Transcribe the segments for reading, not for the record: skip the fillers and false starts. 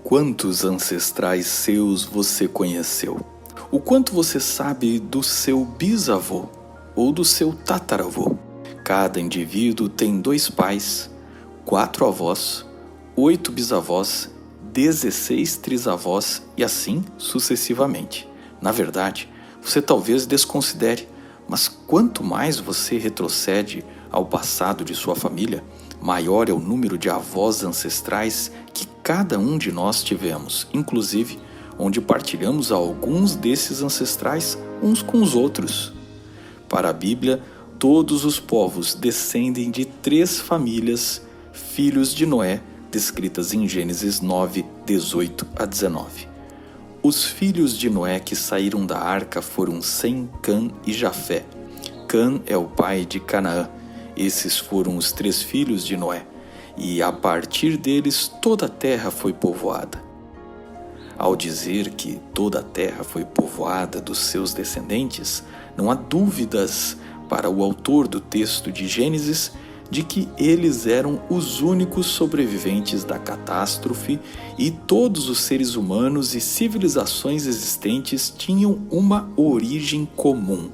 Quantos ancestrais seus você conheceu? O quanto você sabe do seu bisavô ou do seu tataravô? Cada indivíduo tem 2 pais, 4 avós, 8 bisavós, 16 trisavós e assim sucessivamente. Na verdade, você talvez desconsidere, mas quanto mais você retrocede ao passado de sua família, maior é o número de avós ancestrais que cada um de nós tivemos, inclusive onde partilhamos alguns desses ancestrais uns com os outros. Para a Bíblia, todos os povos descendem de 3 famílias, filhos de Noé, descritas em Gênesis 9, 18 a 19. Os filhos de Noé que saíram da arca foram Sem, Cã e Jafé. Cã é o pai de Canaã. Esses foram os 3 filhos de Noé, e a partir deles toda a terra foi povoada. Ao dizer que toda a terra foi povoada dos seus descendentes, não há dúvidas para o autor do texto de Gênesis de que eles eram os únicos sobreviventes da catástrofe e todos os seres humanos e civilizações existentes tinham uma origem comum.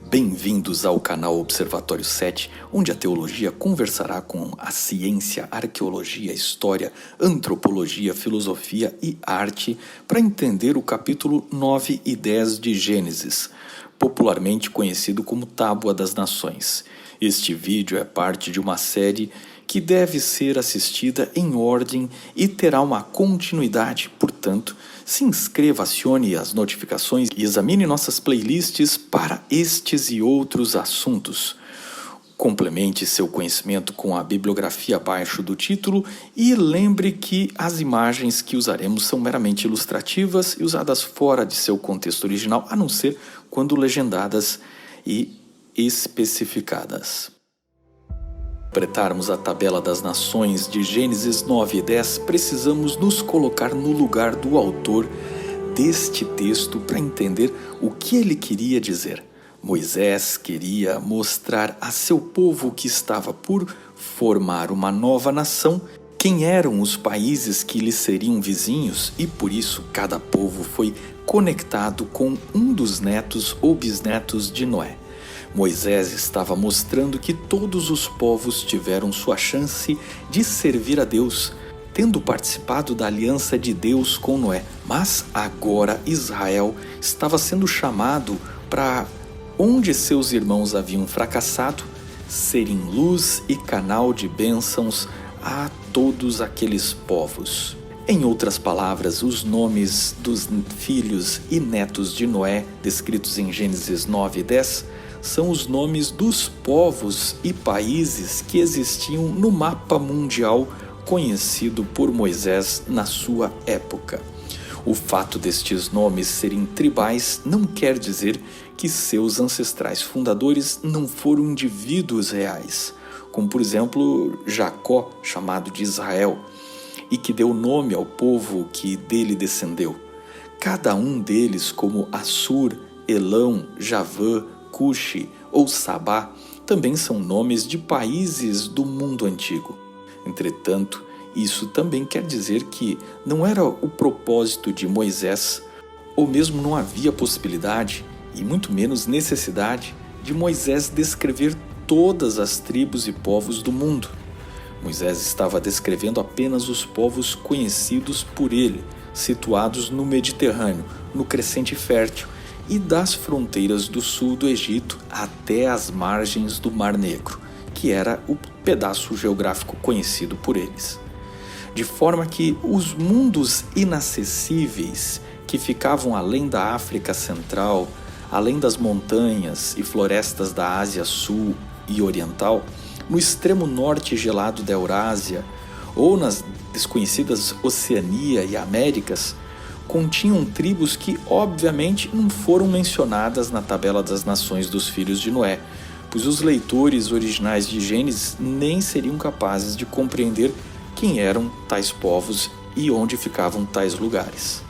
Bem-vindos ao canal Observatório 7, onde a teologia conversará com a ciência, arqueologia, história, antropologia, filosofia e arte para entender o capítulo 9 e 10 de Gênesis, popularmente conhecido como Tábua das Nações. Este vídeo é parte de uma série que deve ser assistida em ordem e terá uma continuidade, portanto, se inscreva, acione as notificações e examine nossas playlists para estes e outros assuntos. Complemente seu conhecimento com a bibliografia abaixo do título e lembre que as imagens que usaremos são meramente ilustrativas e usadas fora de seu contexto original, a não ser quando legendadas e especificadas. Para interpretarmos a tabela das nações de Gênesis 9 e 10, precisamos nos colocar no lugar do autor deste texto para entender o que ele queria dizer. Moisés queria mostrar a seu povo que estava por formar uma nova nação quem eram os países que lhes seriam vizinhos e por isso cada povo foi conectado com um dos netos ou bisnetos de Noé. Moisés estava mostrando que todos os povos tiveram sua chance de servir a Deus, tendo participado da aliança de Deus com Noé. Mas agora Israel estava sendo chamado para, onde seus irmãos haviam fracassado, serem luz e canal de bênçãos a todos aqueles povos. Em outras palavras, os nomes dos filhos e netos de Noé, descritos em Gênesis 9 e 10, são os nomes dos povos e países que existiam no mapa mundial conhecido por Moisés na sua época. O fato destes nomes serem tribais não quer dizer que seus ancestrais fundadores não foram indivíduos reais, como por exemplo Jacó, chamado de Israel, e que deu nome ao povo que dele descendeu. Cada um deles, como Assur, Elão, Javã, Cuxi ou Sabá, também são nomes de países do mundo antigo. Entretanto, isso também quer dizer que não era o propósito de Moisés, ou mesmo não havia possibilidade, e muito menos necessidade, de Moisés descrever todas as tribos e povos do mundo. Moisés estava descrevendo apenas os povos conhecidos por ele, situados no Mediterrâneo, no Crescente Fértil, e das fronteiras do sul do Egito até as margens do Mar Negro, que era o pedaço geográfico conhecido por eles. De forma que os mundos inacessíveis que ficavam além da África Central, além das montanhas e florestas da Ásia Sul e Oriental, no extremo norte gelado da Eurásia ou nas desconhecidas Oceania e Américas, continham tribos que, obviamente, não foram mencionadas na tabela das nações dos filhos de Noé, pois os leitores originais de Gênesis nem seriam capazes de compreender quem eram tais povos e onde ficavam tais lugares.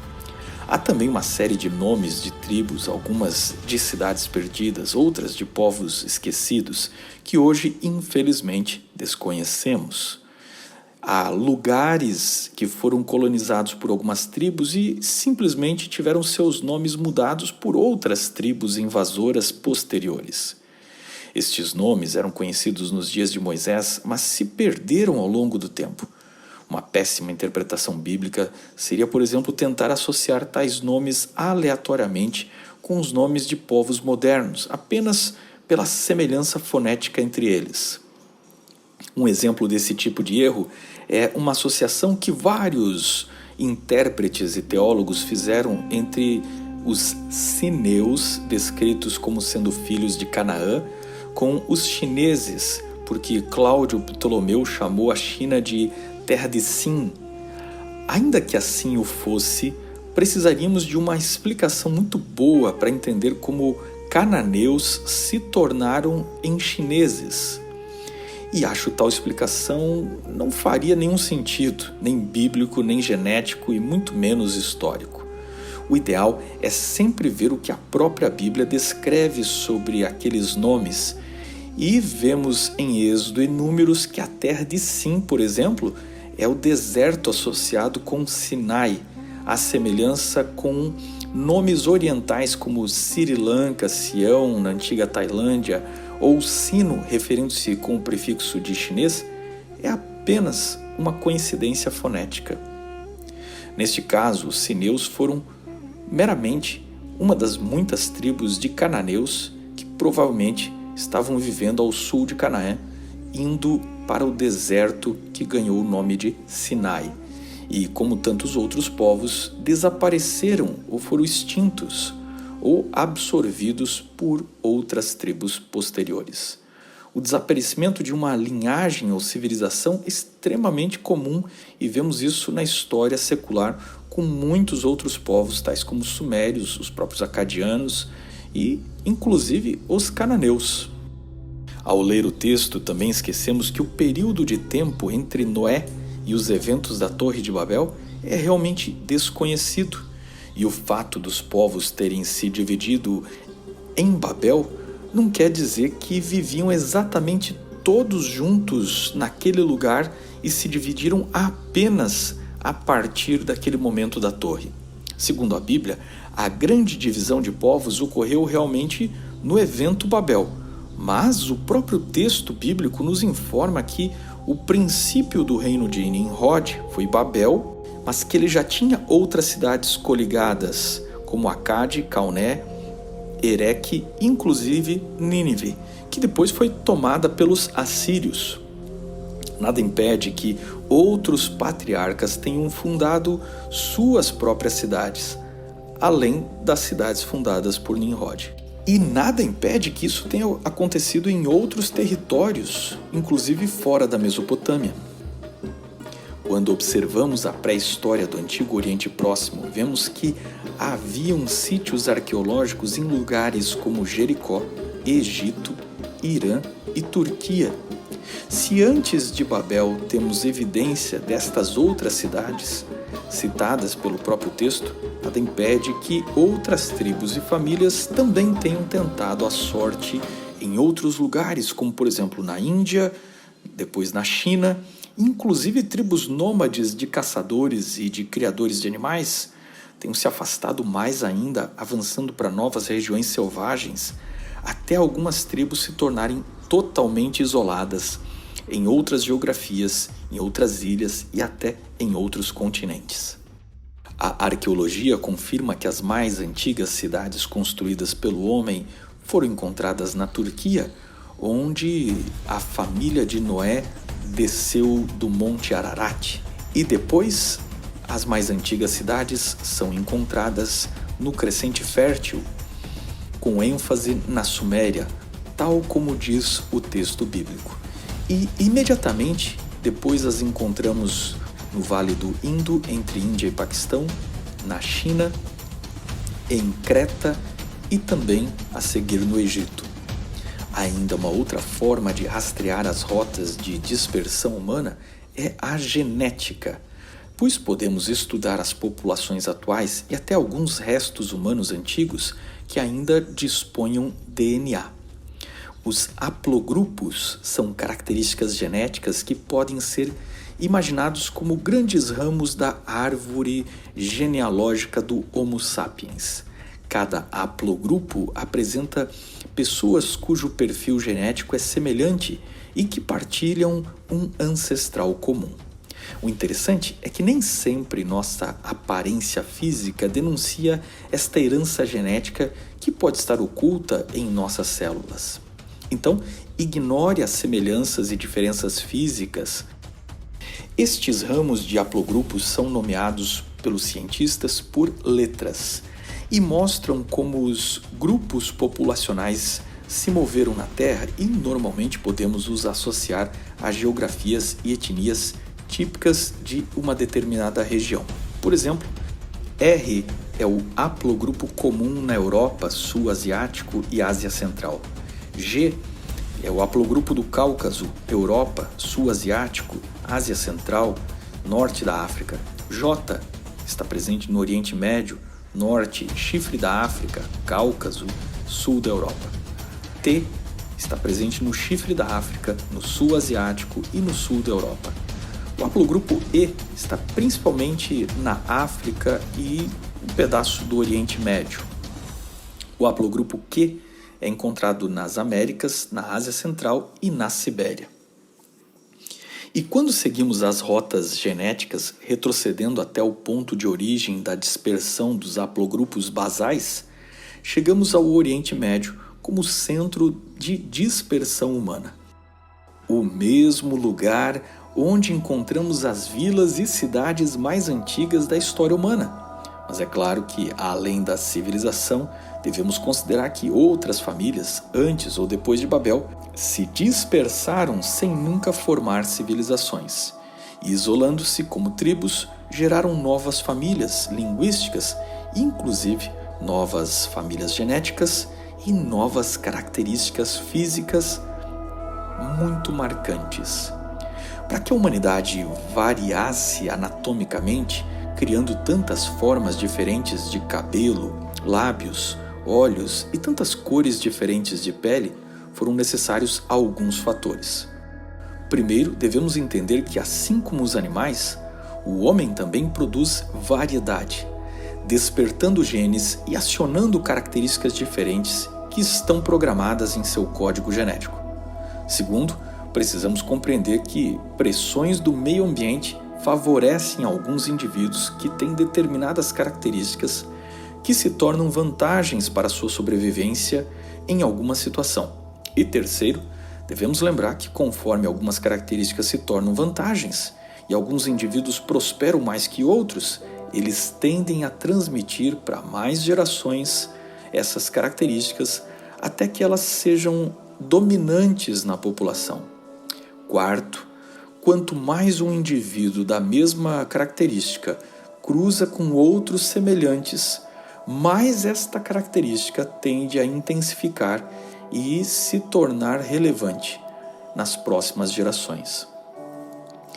Há também uma série de nomes de tribos, algumas de cidades perdidas, outras de povos esquecidos, que hoje, infelizmente, desconhecemos. Há lugares que foram colonizados por algumas tribos e simplesmente tiveram seus nomes mudados por outras tribos invasoras posteriores. Estes nomes eram conhecidos nos dias de Moisés, mas se perderam ao longo do tempo. Uma péssima interpretação bíblica seria, por exemplo, tentar associar tais nomes aleatoriamente com os nomes de povos modernos, apenas pela semelhança fonética entre eles. Um exemplo desse tipo de erro é uma associação que vários intérpretes e teólogos fizeram entre os sineus, descritos como sendo filhos de Canaã, com os chineses, porque Cláudio Ptolomeu chamou a China de terra de Sin. Ainda que assim o fosse, precisaríamos de uma explicação muito boa para entender como cananeus se tornaram em chineses. E acho tal explicação não faria nenhum sentido, nem bíblico, nem genético e muito menos histórico. O ideal é sempre ver o que a própria Bíblia descreve sobre aqueles nomes. E vemos em Êxodo e Números que a terra de Sim, por exemplo, é o deserto associado com Sinai, à semelhança com nomes orientais como Sri Lanka, Sião, na antiga Tailândia, ou Sino, referindo-se com o prefixo de chinês, é apenas uma coincidência fonética. Neste caso, os sineus foram meramente uma das muitas tribos de cananeus que provavelmente estavam vivendo ao sul de Canaã, indo para o deserto que ganhou o nome de Sinai. E, como tantos outros povos, desapareceram ou foram extintos ou absorvidos por outras tribos posteriores. O desaparecimento de uma linhagem ou civilização é extremamente comum e vemos isso na história secular com muitos outros povos, tais como os sumérios, os próprios acadianos e, inclusive, os cananeus. Ao ler o texto, também esquecemos que o período de tempo entre Noé e os eventos da Torre de Babel é realmente desconhecido. E o fato dos povos terem se dividido em Babel não quer dizer que viviam exatamente todos juntos naquele lugar e se dividiram apenas a partir daquele momento da torre. Segundo a Bíblia, a grande divisão de povos ocorreu realmente no evento Babel, mas o próprio texto bíblico nos informa que o princípio do reino de Nimrod foi Babel, mas que ele já tinha outras cidades coligadas, como Acade, Calné, Ereque, inclusive Nínive, que depois foi tomada pelos assírios. Nada impede que outros patriarcas tenham fundado suas próprias cidades, além das cidades fundadas por Nimrod. E nada impede que isso tenha acontecido em outros territórios, inclusive fora da Mesopotâmia. Quando observamos a pré-história do Antigo Oriente Próximo, vemos que haviam sítios arqueológicos em lugares como Jericó, Egito, Irã e Turquia. Se antes de Babel temos evidência destas outras cidades, citadas pelo próprio texto, nada impede que outras tribos e famílias também tenham tentado a sorte em outros lugares, como por exemplo na Índia, depois na China. Inclusive tribos nômades de caçadores e de criadores de animais tenham se afastado mais ainda, avançando para novas regiões selvagens, até algumas tribos se tornarem totalmente isoladas em outras geografias, em outras ilhas e até em outros continentes. A arqueologia confirma que as mais antigas cidades construídas pelo homem foram encontradas na Turquia, onde a família de Noé desceu do Monte Ararat. E depois, as mais antigas cidades são encontradas no Crescente Fértil, com ênfase na Suméria, tal como diz o texto bíblico. E imediatamente depois as encontramos no Vale do Indo, entre Índia e Paquistão, na China, em Creta e também a seguir no Egito. Ainda uma outra forma de rastrear as rotas de dispersão humana é a genética, pois podemos estudar as populações atuais e até alguns restos humanos antigos que ainda disponham DNA. Os haplogrupos são características genéticas que podem ser imaginados como grandes ramos da árvore genealógica do Homo sapiens. Cada haplogrupo apresenta pessoas cujo perfil genético é semelhante e que partilham um ancestral comum. O interessante é que nem sempre nossa aparência física denuncia esta herança genética que pode estar oculta em nossas células. Então, ignore as semelhanças e diferenças físicas. Estes ramos de haplogrupos são nomeados pelos cientistas por letras e mostram como os grupos populacionais se moveram na Terra e normalmente podemos os associar a geografias e etnias típicas de uma determinada região. Por exemplo, R é o haplogrupo comum na Europa, Sul Asiático e Ásia Central. G é o haplogrupo do Cáucaso, Europa, Sul Asiático, Ásia Central, Norte da África. J está presente no Oriente Médio, Norte, Chifre da África, Cáucaso, Sul da Europa. T está presente no Chifre da África, no Sul Asiático e no Sul da Europa. O haplogrupo E está principalmente na África e um pedaço do Oriente Médio. O haplogrupo Q é encontrado nas Américas, na Ásia Central e na Sibéria. E quando seguimos as rotas genéticas, retrocedendo até o ponto de origem da dispersão dos haplogrupos basais, chegamos ao Oriente Médio como centro de dispersão humana. O mesmo lugar onde encontramos as vilas e cidades mais antigas da história humana. Mas é claro que, além da civilização, devemos considerar que outras famílias, antes ou depois de Babel, se dispersaram sem nunca formar civilizações. E, isolando-se como tribos, geraram novas famílias linguísticas, inclusive novas famílias genéticas e novas características físicas muito marcantes. Para que a humanidade variasse anatomicamente, criando tantas formas diferentes de cabelo, lábios, olhos e tantas cores diferentes de pele, foram necessários alguns fatores. Primeiro, devemos entender que, assim como os animais, o homem também produz variedade, despertando genes e acionando características diferentes que estão programadas em seu código genético. Segundo, precisamos compreender que pressões do meio ambiente favorecem alguns indivíduos que têm determinadas características que se tornam vantagens para sua sobrevivência em alguma situação. E terceiro, devemos lembrar que conforme algumas características se tornam vantagens e alguns indivíduos prosperam mais que outros, eles tendem a transmitir para mais gerações essas características até que elas sejam dominantes na população. Quarto, quanto mais um indivíduo da mesma característica cruza com outros semelhantes, mais esta característica tende a intensificar e se tornar relevante nas próximas gerações.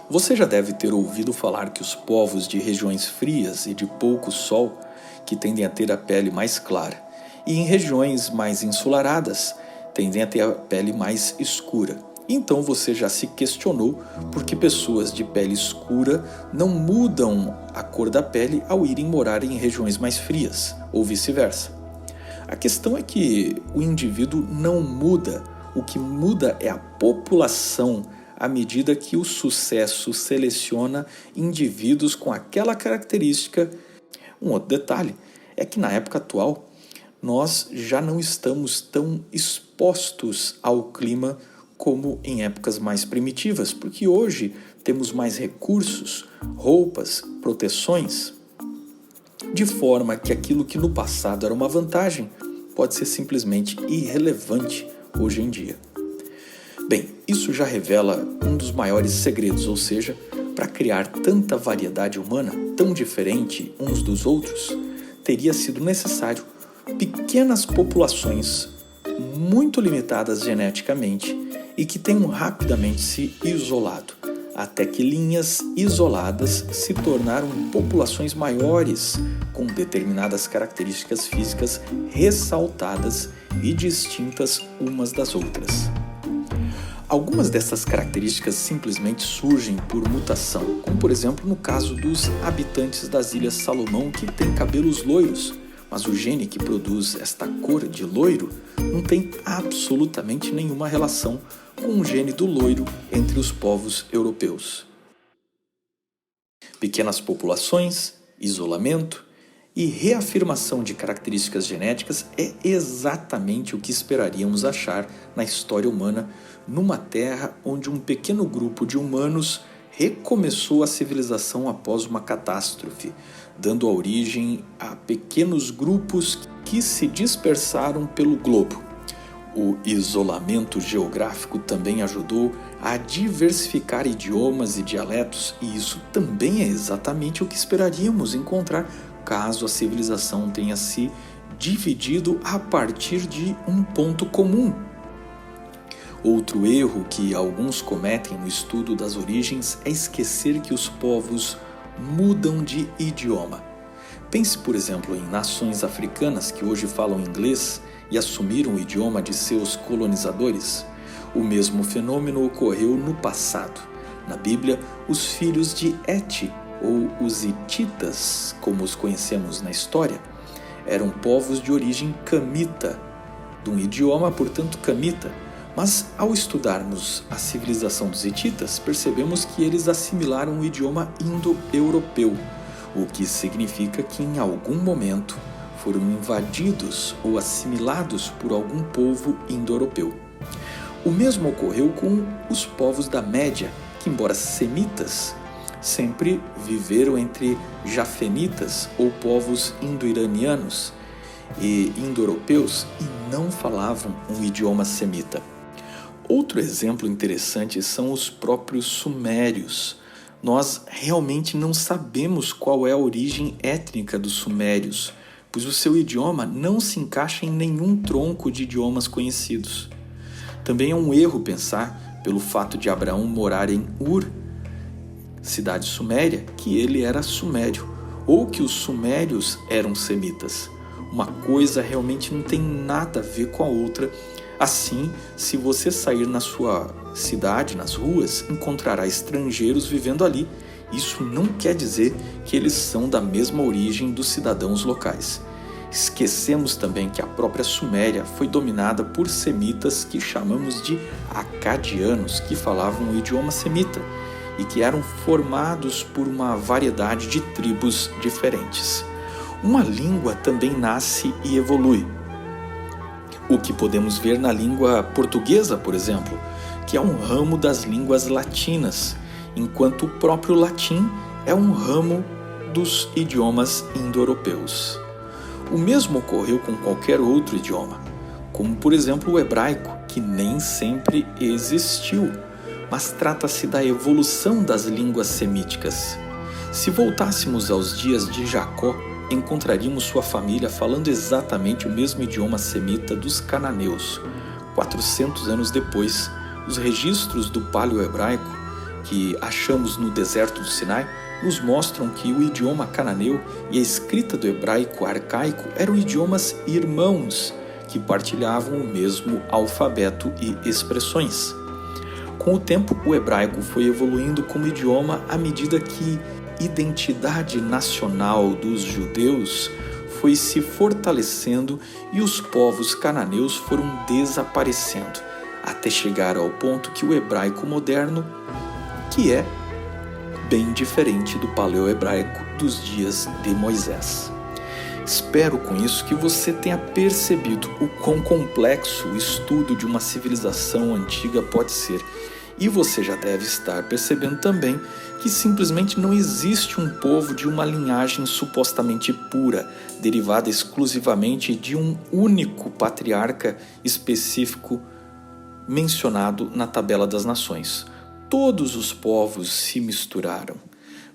Você já deve ter ouvido falar que os povos de regiões frias e de pouco sol, que tendem a ter a pele mais clara, e em regiões mais ensolaradas, tendem a ter a pele mais escura. Então você já se questionou por que pessoas de pele escura não mudam a cor da pele ao irem morar em regiões mais frias, ou vice-versa. A questão é que o indivíduo não muda, o que muda é a população à medida que o sucesso seleciona indivíduos com aquela característica. Um outro detalhe é que na época atual nós já não estamos tão expostos ao clima como em épocas mais primitivas, porque hoje temos mais recursos, roupas, proteções, de forma que aquilo que no passado era uma vantagem pode ser simplesmente irrelevante hoje em dia. Bem, isso já revela um dos maiores segredos, ou seja, para criar tanta variedade humana, tão diferente uns dos outros, teria sido necessário pequenas populações muito limitadas geneticamente e que tenham rapidamente se isolado, até que linhas isoladas se tornaram populações maiores com determinadas características físicas ressaltadas e distintas umas das outras. Algumas dessas características simplesmente surgem por mutação, como por exemplo no caso dos habitantes das Ilhas Salomão que têm cabelos loiros, mas o gene que produz esta cor de loiro não tem absolutamente nenhuma relação com o gene do loiro entre os povos europeus. Pequenas populações, isolamento e reafirmação de características genéticas é exatamente o que esperaríamos achar na história humana numa terra onde um pequeno grupo de humanos recomeçou a civilização após uma catástrofe, dando origem a pequenos grupos que se dispersaram pelo globo. O isolamento geográfico também ajudou a diversificar idiomas e dialetos, e isso também é exatamente o que esperaríamos encontrar caso a civilização tenha se dividido a partir de um ponto comum. Outro erro que alguns cometem no estudo das origens é esquecer que os povos mudam de idioma. Pense, por exemplo, em nações africanas que hoje falam inglês e assumiram o idioma de seus colonizadores. O mesmo fenômeno ocorreu no passado. Na Bíblia, os filhos de Et, ou os hititas, como os conhecemos na história, eram povos de origem camita, de um idioma, portanto, camita. Mas, ao estudarmos a civilização dos hititas, percebemos que eles assimilaram o idioma indo-europeu, o que significa que em algum momento foram invadidos ou assimilados por algum povo indo-europeu. O mesmo ocorreu com os povos da Média, que, embora semitas, sempre viveram entre jafenitas ou povos indo-iranianos e indo-europeus e não falavam um idioma semita. Outro exemplo interessante são os próprios sumérios. Nós realmente não sabemos qual é a origem étnica dos sumérios, pois o seu idioma não se encaixa em nenhum tronco de idiomas conhecidos. Também é um erro pensar, pelo fato de Abraão morar em Ur, cidade suméria, que ele era sumério, ou que os sumérios eram semitas. Uma coisa realmente não tem nada a ver com a outra. Assim, se você sair na sua cidade, nas ruas, encontrará estrangeiros vivendo ali. Isso não quer dizer que eles são da mesma origem dos cidadãos locais. Esquecemos também que a própria Suméria foi dominada por semitas que chamamos de acadianos, que falavam o idioma semita e que eram formados por uma variedade de tribos diferentes. Uma língua também nasce e evolui. O que podemos ver na língua portuguesa, por exemplo, que é um ramo das línguas latinas, enquanto o próprio latim é um ramo dos idiomas indo-europeus. O mesmo ocorreu com qualquer outro idioma, como por exemplo o hebraico, que nem sempre existiu, mas trata-se da evolução das línguas semíticas. Se voltássemos aos dias de Jacó, encontraríamos sua família falando exatamente o mesmo idioma semita dos cananeus. 400 anos depois, os registros do paleo-hebraico que achamos no deserto do Sinai nos mostram que o idioma cananeu e a escrita do hebraico arcaico eram idiomas irmãos que partilhavam o mesmo alfabeto e expressões. Com o tempo, o hebraico foi evoluindo como idioma à medida que a identidade nacional dos judeus foi se fortalecendo e os povos cananeus foram desaparecendo, até chegar ao ponto que o hebraico moderno, que é bem diferente do paleo-hebraico dos dias de Moisés. Espero com isso que você tenha percebido o quão complexo o estudo de uma civilização antiga pode ser. E você já deve estar percebendo também que simplesmente não existe um povo de uma linhagem supostamente pura, derivada exclusivamente de um único patriarca específico mencionado na tabela das nações. Todos os povos se misturaram.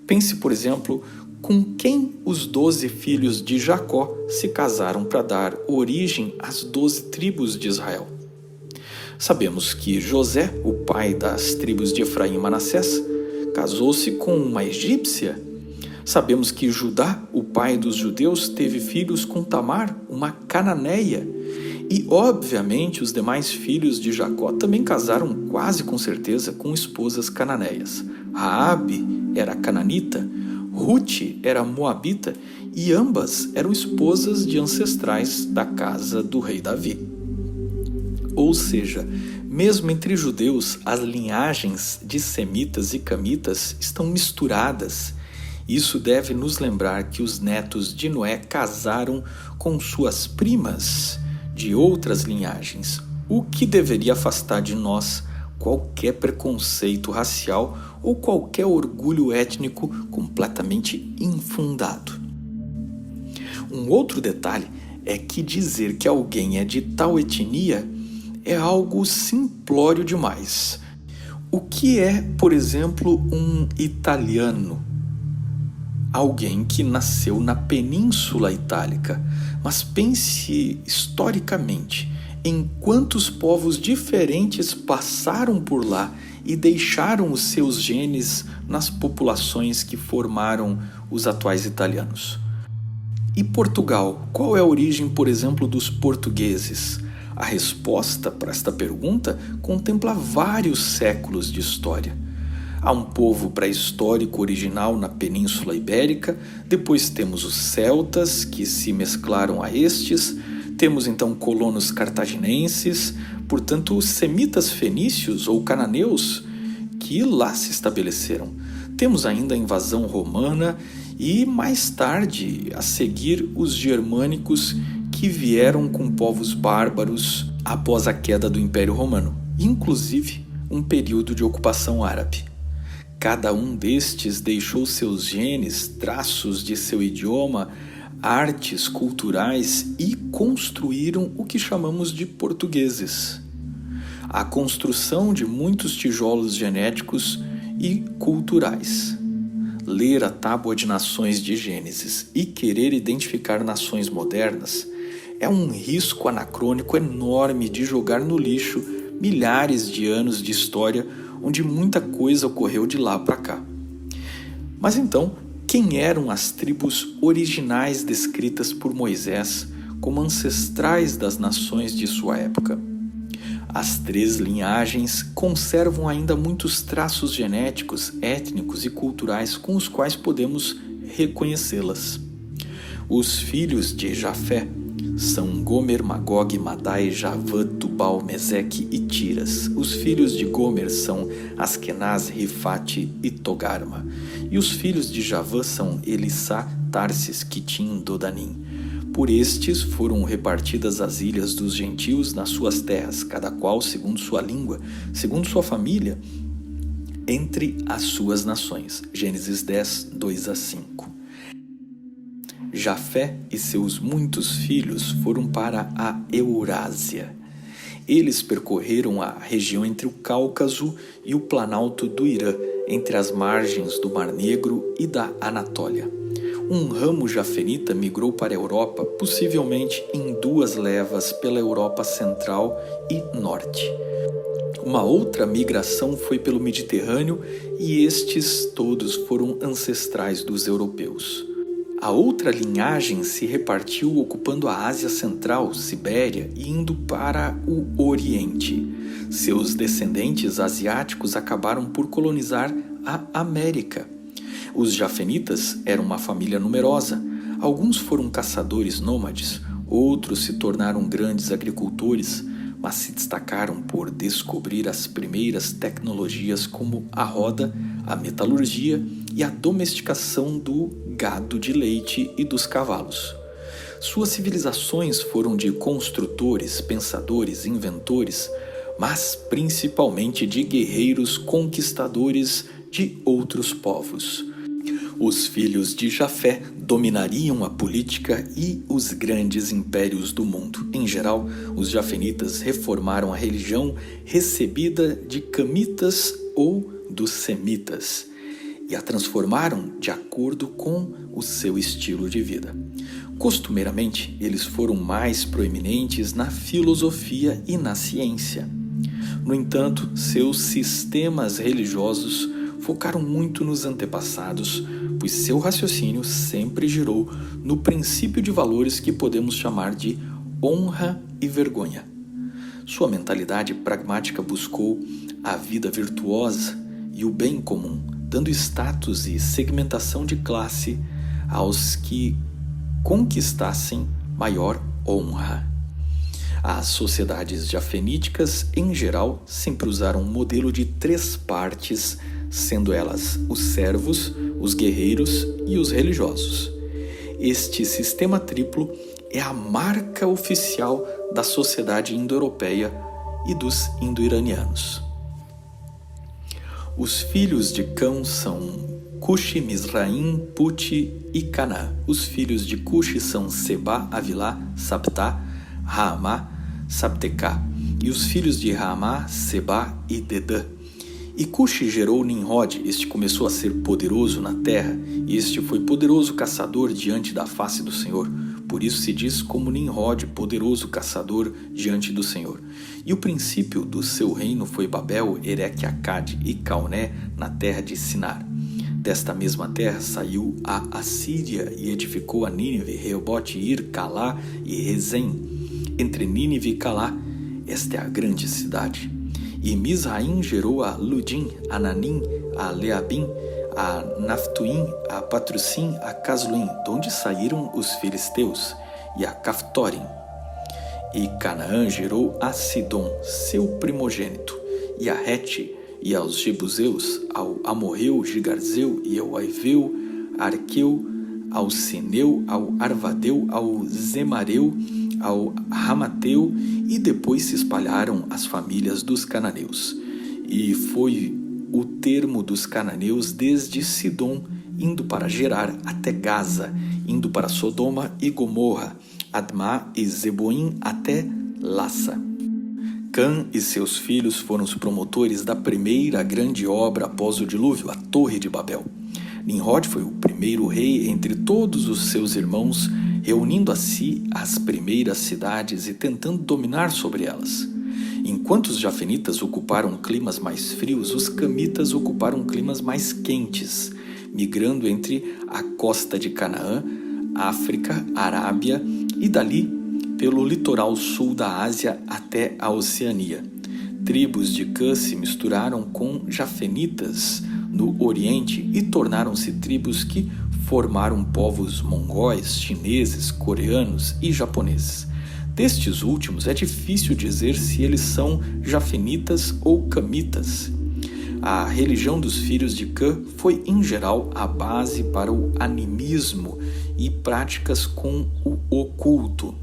Pense, por exemplo, com quem os 12 filhos de Jacó se casaram para dar origem às 12 tribos de Israel. Sabemos que José, o pai das tribos de Efraim e Manassés, casou-se com uma egípcia. Sabemos que Judá, o pai dos judeus, teve filhos com Tamar, uma cananeia. E, obviamente, os demais filhos de Jacó também casaram quase com certeza com esposas cananeias. Raabe era cananita, Rute era moabita e ambas eram esposas de ancestrais da casa do rei Davi. Ou seja, mesmo entre judeus, as linhagens de semitas e camitas estão misturadas. Isso deve nos lembrar que os netos de Noé casaram com suas primas de outras linhagens, o que deveria afastar de nós qualquer preconceito racial ou qualquer orgulho étnico completamente infundado. Um outro detalhe é que dizer que alguém é de tal etnia é algo simplório demais. O que é, por exemplo, um italiano? Alguém que nasceu na Península Itálica, mas pense historicamente em quantos povos diferentes passaram por lá e deixaram os seus genes nas populações que formaram os atuais italianos. E Portugal? Qual é a origem, por exemplo, dos portugueses? A resposta para esta pergunta contempla vários séculos de história. Há um povo pré-histórico original na Península Ibérica, depois temos os celtas, que se mesclaram a estes, temos então colonos cartaginenses, portanto os semitas fenícios ou cananeus, que lá se estabeleceram. Temos ainda a invasão romana e, mais tarde, a seguir, os germânicos que vieram com povos bárbaros após a queda do Império Romano, inclusive um período de ocupação árabe. Cada um destes deixou seus genes, traços de seu idioma, artes culturais e construíram o que chamamos de portugueses. A construção de muitos tijolos genéticos e culturais. Ler a Tábua de Nações de Gênesis e querer identificar nações modernas é um risco anacrônico enorme de jogar no lixo milhares de anos de história onde muita coisa ocorreu de lá para cá. Mas então, quem eram as tribos originais descritas por Moisés como ancestrais das nações de sua época? As 3 linhagens conservam ainda muitos traços genéticos, étnicos e culturais com os quais podemos reconhecê-las. Os filhos de Jafé são Gomer, Magog, Madai, Javã, Tubal, Meseque e Tiras. Os filhos de Gomer são Askenaz, Rifate e Togarma. E os filhos de Javã são Elissá, Tarsis, Quitim, Dodanim. Por estes foram repartidas as ilhas dos gentios nas suas terras, cada qual segundo sua língua, segundo sua família, entre as suas nações. Gênesis 10, 2-5. Jafé e seus muitos filhos foram para a Eurásia. Eles percorreram a região entre o Cáucaso e o Planalto do Irã, entre as margens do Mar Negro e da Anatólia. Um ramo jafenita migrou para a Europa, possivelmente em 2 levas pela Europa Central e Norte. Uma outra migração foi pelo Mediterrâneo e estes todos foram ancestrais dos europeus. A outra linhagem se repartiu ocupando a Ásia Central, Sibéria e indo para o Oriente. Seus descendentes asiáticos acabaram por colonizar a América. Os jafenitas eram uma família numerosa. Alguns foram caçadores nômades, outros se tornaram grandes agricultores, mas se destacaram por descobrir as primeiras tecnologias como a roda, a metalurgia e a domesticação do gado de leite e dos cavalos. Suas civilizações foram de construtores, pensadores, inventores, mas principalmente de guerreiros conquistadores de outros povos. Os filhos de Jafé dominariam a política e os grandes impérios do mundo. Em geral, os jafenitas reformaram a religião recebida de camitas ou dos semitas e a transformaram de acordo com o seu estilo de vida. Costumeiramente, eles foram mais proeminentes na filosofia e na ciência. No entanto, seus sistemas religiosos focaram muito nos antepassados, pois seu raciocínio sempre girou no princípio de valores que podemos chamar de honra e vergonha. Sua mentalidade pragmática buscou a vida virtuosa e o bem comum, dando status e segmentação de classe aos que conquistassem maior honra. As sociedades jafeníticas, em geral, sempre usaram um modelo de 3 partes, sendo elas os servos, os guerreiros e os religiosos. Este sistema triplo é a marca oficial da sociedade indo-europeia e dos indo-iranianos. Os filhos de Cão são Cushi, Mizraim, Puti e Canaã. Os filhos de Cushi são Seba, Avilá, Sabtá, Raamá, Sabtecá. E os filhos de Raamá, Seba e Dedã. E Cushi gerou Nimrod. Este começou a ser poderoso na terra, e este foi poderoso caçador diante da face do Senhor. Por isso se diz como Nimrod, poderoso caçador diante do Senhor. E o princípio do seu reino foi Babel, Ereque, Acade e Calné, na terra de Sinar. Desta mesma terra saiu a Assíria e edificou a Nínive, Reobote, Ir, Calá e Rezém. Entre Nínive e Calá, esta é a grande cidade. E Mizraim gerou a Ludim, a Nanim, a Leabim, a Naftuim, a Patrusim, a Casluim, de onde saíram os filisteus, e a Caftorim. E Canaã gerou a Sidom, seu primogênito, e a Hete, e aos Jebuseus, ao Amorreu, Gigarzeu, e ao Aiveu, Arqueu, ao Sineu, ao Arvadeu, ao Zemareu, ao Ramateu, e depois se espalharam as famílias dos cananeus. E foi o termo dos cananeus desde Sidom, indo para Gerar até Gaza, indo para Sodoma e Gomorra, Admá e Zeboim até Lassa. Cã e seus filhos foram os promotores da primeira grande obra após o dilúvio, a Torre de Babel. Nimrod foi o primeiro rei entre todos os seus irmãos, reunindo a si as primeiras cidades e tentando dominar sobre elas. Enquanto os jafenitas ocuparam climas mais frios, os camitas ocuparam climas mais quentes, migrando entre a costa de Canaã, África, Arábia e dali pelo litoral sul da Ásia até a Oceania. Tribos de Cã se misturaram com jafenitas no Oriente e tornaram-se tribos que formaram povos mongóis, chineses, coreanos e japoneses. Destes últimos, é difícil dizer se eles são jafenitas ou camitas. A religião dos filhos de Cã foi, em geral, a base para o animismo e práticas com o oculto.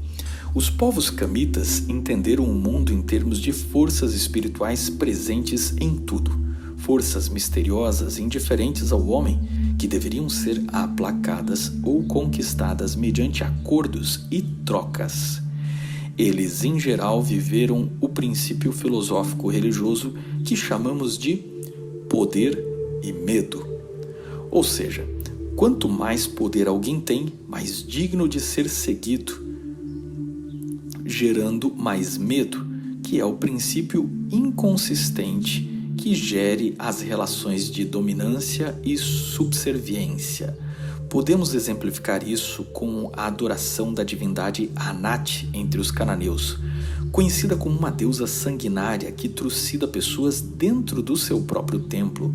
Os povos camitas entenderam o mundo em termos de forças espirituais presentes em tudo, forças misteriosas indiferentes ao homem que deveriam ser aplacadas ou conquistadas mediante acordos e trocas. Eles, em geral, viveram o princípio filosófico religioso que chamamos de poder e medo. Ou seja, quanto mais poder alguém tem, mais digno de ser seguido, gerando mais medo, que é o princípio inconsistente que gere as relações de dominância e subserviência. Podemos exemplificar isso com a adoração da divindade Anat entre os cananeus, conhecida como uma deusa sanguinária que trucida pessoas dentro do seu próprio templo,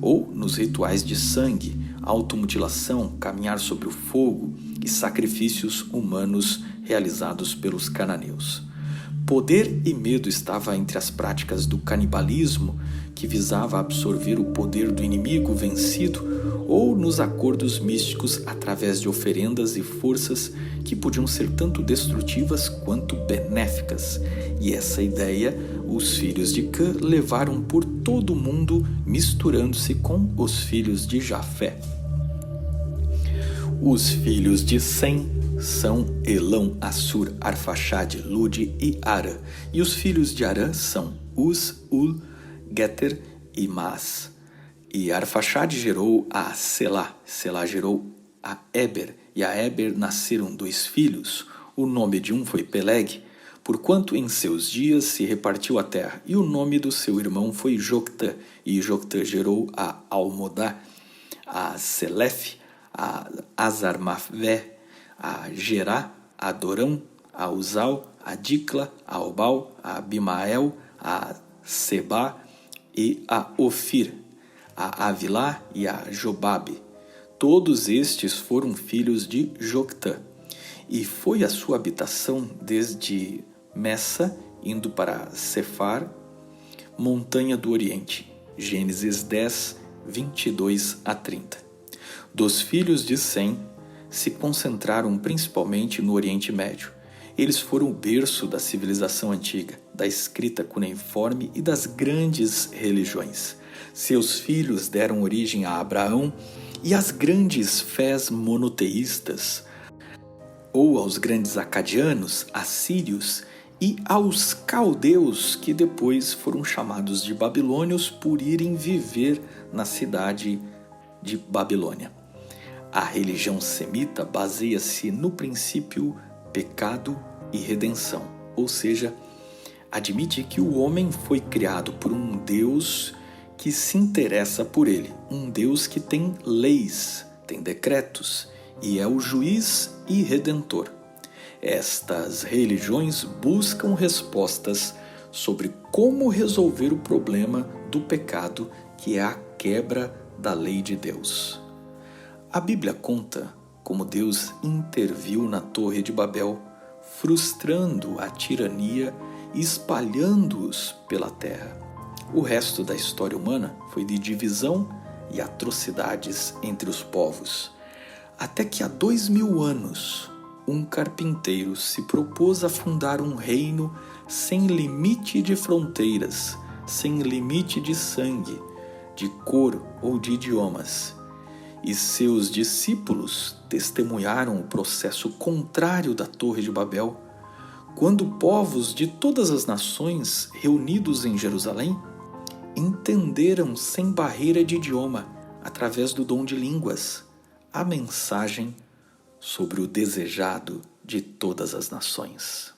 ou nos rituais de sangue, automutilação, caminhar sobre o fogo e sacrifícios humanos realizados pelos cananeus. Poder e medo estava entre as práticas do canibalismo, que visava absorver o poder do inimigo vencido, ou nos acordos místicos através de oferendas e forças que podiam ser tanto destrutivas quanto benéficas. E essa ideia os filhos de Cã levaram por todo o mundo, misturando-se com os filhos de Jafé. Os filhos de Sem são Elão, Assur, Arfaxade, Lude e Arã. E os filhos de Arã são Uz, Ul, Geter e Mas. E Arfaxade gerou a Selá, Selá gerou a Éber, e a Éber nasceram 2 filhos. O nome de um foi Peleg, porquanto em seus dias se repartiu a terra, e o nome do seu irmão foi Joctã, e Joctã gerou a Almodá, a Selef, a Azarmavé, a Gerá, a Dorão, a Uzal, a Dicla, a Obal, a Abimael, a Seba e a Ofir, a Avilá e a Jobabe. Todos estes foram filhos de Joctã, e foi a sua habitação desde Messa, indo para Sefar, montanha do Oriente. Gênesis 10, 22 a 30. Dos filhos de Sem, se concentraram principalmente no Oriente Médio. Eles foram o berço da civilização antiga, da escrita cuneiforme e das grandes religiões. Seus filhos deram origem a Abraão e às grandes fés monoteístas, ou aos grandes acadianos, assírios e aos caldeus, que depois foram chamados de babilônios por irem viver na cidade de Babilônia. A religião semita baseia-se no princípio pecado e redenção, ou seja, admite que o homem foi criado por um Deus que se interessa por ele, um Deus que tem leis, tem decretos e é o juiz e redentor. Estas religiões buscam respostas sobre como resolver o problema do pecado, que é a quebra da lei de Deus. A Bíblia conta como Deus interviu na Torre de Babel, frustrando a tirania e espalhando-os pela terra. O resto da história humana foi de divisão e atrocidades entre os povos, até que há 2000 anos, um carpinteiro se propôs a fundar um reino sem limite de fronteiras, sem limite de sangue, de cor ou de idiomas. E seus discípulos testemunharam o processo contrário da Torre de Babel, quando povos de todas as nações reunidos em Jerusalém entenderam sem barreira de idioma, através do dom de línguas, a mensagem sobre o desejado de todas as nações.